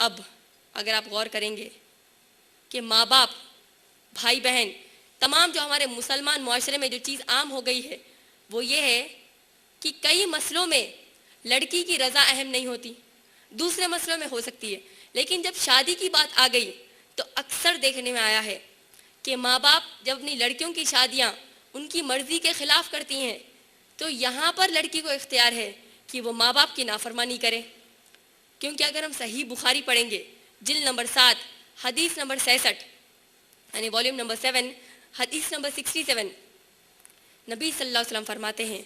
اب اگر آپ غور کریں گے کہ ماں باپ، بھائی بہن، تمام جو ہمارے مسلمان معاشرے میں جو چیز عام ہو گئی ہے وہ یہ ہے کہ کئی مسئلوں میں لڑکی کی رضا اہم نہیں ہوتی، دوسرے مسئلوں میں ہو سکتی ہے، لیکن جب شادی کی بات آ گئی تو اکثر دیکھنے میں آیا ہے کہ ماں باپ جب اپنی لڑکیوں کی شادیاں ان کی مرضی کے خلاف کرتی ہیں تو یہاں پر لڑکی کو اختیار ہے کہ وہ ماں باپ کی نافرمانی کرے. کیونکہ اگر ہم صحیح بخاری پڑھیں گے جلد نمبر 7 حدیث نمبر 66 یعنی والیوم نمبر 7 حدیث نمبر 67، نبی صلی اللہ علیہ وسلم فرماتے ہیں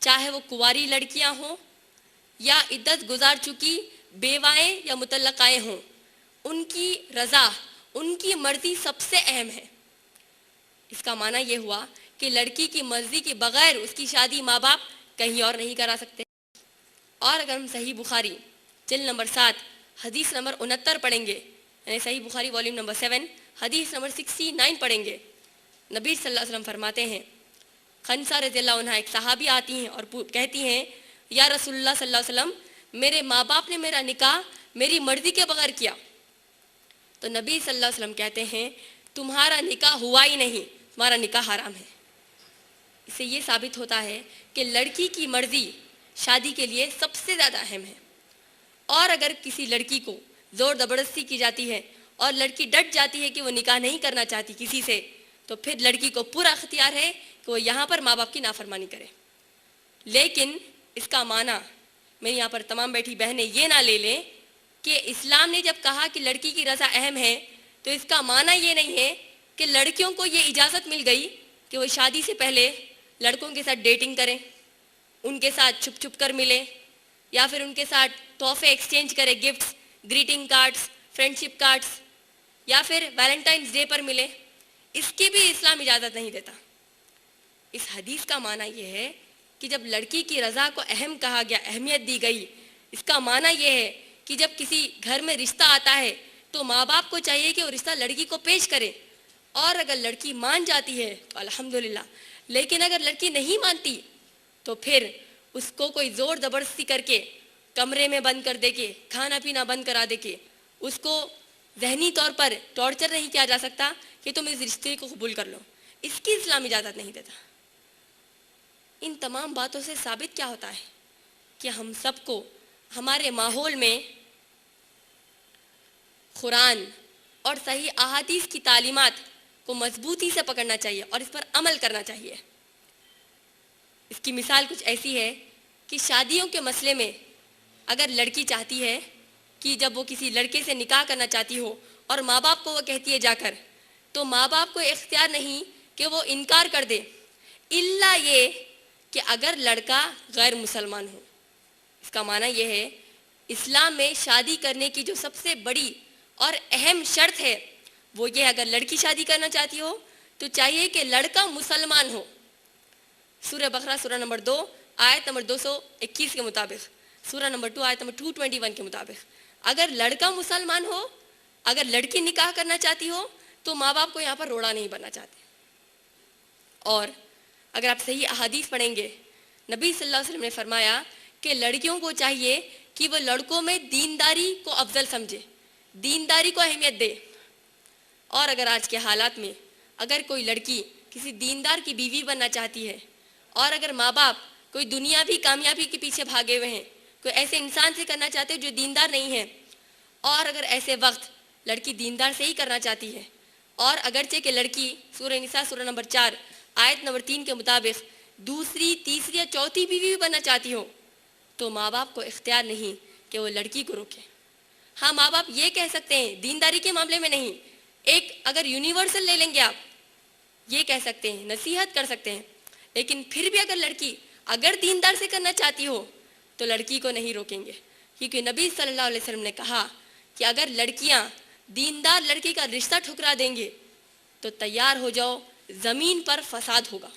چاہے وہ کنواری لڑکیاں ہوں یا عدت گزار چکی بیوائیں یا مطلقائیں ہوں، ان کی رضا، ان کی مرضی سب سے اہم ہے. اس کا معنی یہ ہوا کہ لڑکی کی مرضی کے بغیر اس کی شادی ماں باپ کہیں اور نہیں کرا سکتے. اور اگر ہم صحیح بخاری جلد نمبر 7 حدیث نمبر 69 پڑھیں گے، یعنی صحیح بخاری والیوم نمبر 7 حدیث نمبر 69 پڑھیں گے، نبی صلی اللہ علیہ وسلم فرماتے ہیں، خنسا رضی اللہ عنہ ایک صحابی آتی ہیں اور کہتی ہیں یا رسول اللہ صلی اللہ علیہ وسلم میرے ماں باپ نے میرا نکاح میری مرضی کے بغیر کیا. تو نبی صلی اللہ علیہ وسلم کہتے ہیں تمہارا نکاح ہوا ہی نہیں، تمہارا نکاح حرام ہے. اس سے یہ ثابت ہوتا ہے کہ لڑکی کی مرضی شادی کے لیے سب سے زیادہ اہم ہے. اور اگر کسی لڑکی کو زور زبردستی کی جاتی ہے اور لڑکی ڈٹ جاتی ہے کہ وہ نکاح نہیں کرنا چاہتی کسی سے، تو پھر لڑکی کو پورا اختیار ہے کہ وہ یہاں پر ماں باپ کی نافرمانی کرے. لیکن اس کا معنی میں یہاں پر تمام بیٹھی بہنیں یہ نہ لے لیں کہ اسلام نے جب کہا کہ لڑکی کی رضا اہم ہے تو اس کا معنی یہ نہیں ہے کہ لڑکیوں کو یہ اجازت مل گئی کہ وہ شادی سے پہلے لڑکوں کے ساتھ ڈیٹنگ کریں، ان کے ساتھ چھپ چھپ کر ملیں، یا پھر ان کے ساتھ تحفے ایکسچینج کریں، گفٹس، گریٹنگ کارڈز، فرینڈ شپ کارڈز، یا پھر ویلنٹائنز ڈے پر ملیں. اس کی بھی اسلام اجازت نہیں دیتا. اس حدیث کا معنی یہ ہے کہ جب لڑکی کی رضا کو اہم کہا گیا، اہمیت دی گئی، اس کا معنی یہ ہے کہ جب کسی گھر میں رشتہ آتا ہے تو ماں باپ کو چاہیے کہ وہ رشتہ لڑکی کو پیش کرے، اور اگر لڑکی مان جاتی ہے تو الحمدللہ، لیکن اگر لڑکی نہیں مانتی تو پھر اس کو کوئی زور زبردستی کر کے کمرے میں بند کر دے کے، کھانا پینا بند کرا دے کے، اس کو ذہنی طور پر ٹارچر نہیں کیا جا سکتا کہ تم اس رشتے کو قبول کر لو. اس کی اسلام اجازت نہیں دیتا. ان تمام باتوں سے ثابت کیا ہوتا ہے کہ ہم سب کو ہمارے ماحول میں قرآن اور صحیح احادیث کی تعلیمات کو مضبوطی سے پکڑنا چاہیے اور اس پر عمل کرنا چاہیے. اس کی مثال کچھ ایسی ہے کہ شادیوں کے مسئلے میں اگر لڑکی چاہتی ہے کہ جب وہ کسی لڑکے سے نکاح کرنا چاہتی ہو اور ماں باپ کو وہ کہتی ہے جا کر، تو ماں باپ کو اختیار نہیں کہ وہ انکار کر دے، الا یہ کہ اگر لڑکا غیر مسلمان ہو. اس کا معنی یہ ہے اسلام میں شادی کرنے کی جو سب سے بڑی اور اہم شرط ہے وہ یہ، اگر لڑکی شادی کرنا چاہتی ہو تو چاہیے کہ لڑکا مسلمان ہو. سورہ بقرہ سورہ نمبر 2 آیت نمبر 221 کے مطابق، سورہ نمبر 2 آیت نمبر 221 کے مطابق اگر لڑکا مسلمان ہو، اگر لڑکی نکاح کرنا چاہتی ہو تو ماں باپ کو یہاں پر روڑا نہیں بننا چاہتے. اور اگر آپ صحیح احادیث پڑھیں گے، نبی صلی اللہ علیہ وسلم نے فرمایا کہ لڑکیوں کو چاہیے کہ وہ لڑکوں میں دینداری کو افضل سمجھے، دینداری کو اہمیت دے. اور اگر آج کے حالات میں اگر کوئی لڑکی کسی دیندار کی بیوی بننا چاہتی ہے، اور اگر ماں باپ کوئی دنیاوی کامیابی کے پیچھے بھاگے ہوئے ہیں، کوئی ایسے انسان سے کرنا چاہتے ہیں جو دیندار نہیں ہے، اور اگر ایسے وقت لڑکی دیندار سے ہی کرنا چاہتی ہے، اور اگرچہ کہ لڑکی سورہ نساء سورہ نمبر 4 آیت نمبر 3 کے مطابق دوسری، تیسری یا چوتھی بیوی بھی بننا چاہتی ہو، تو ماں باپ کو اختیار نہیں کہ وہ لڑکی کو روکے. ہاں، ماں باپ یہ کہہ سکتے ہیں دینداری کے معاملے میں نہیں، ایک اگر یونیورسل لے لیں گے آپ، یہ کہہ سکتے ہیں، نصیحت کر سکتے ہیں، لیکن پھر بھی اگر لڑکی اگر دیندار سے کرنا چاہتی ہو تو لڑکی کو نہیں روکیں گے. کیونکہ نبی صلی اللہ علیہ وسلم نے کہا کہ اگر لڑکیاں دیندار لڑکی کا رشتہ ٹھکرا دیں گے تو تیار ہو جاؤ، زمین پر فساد ہوگا.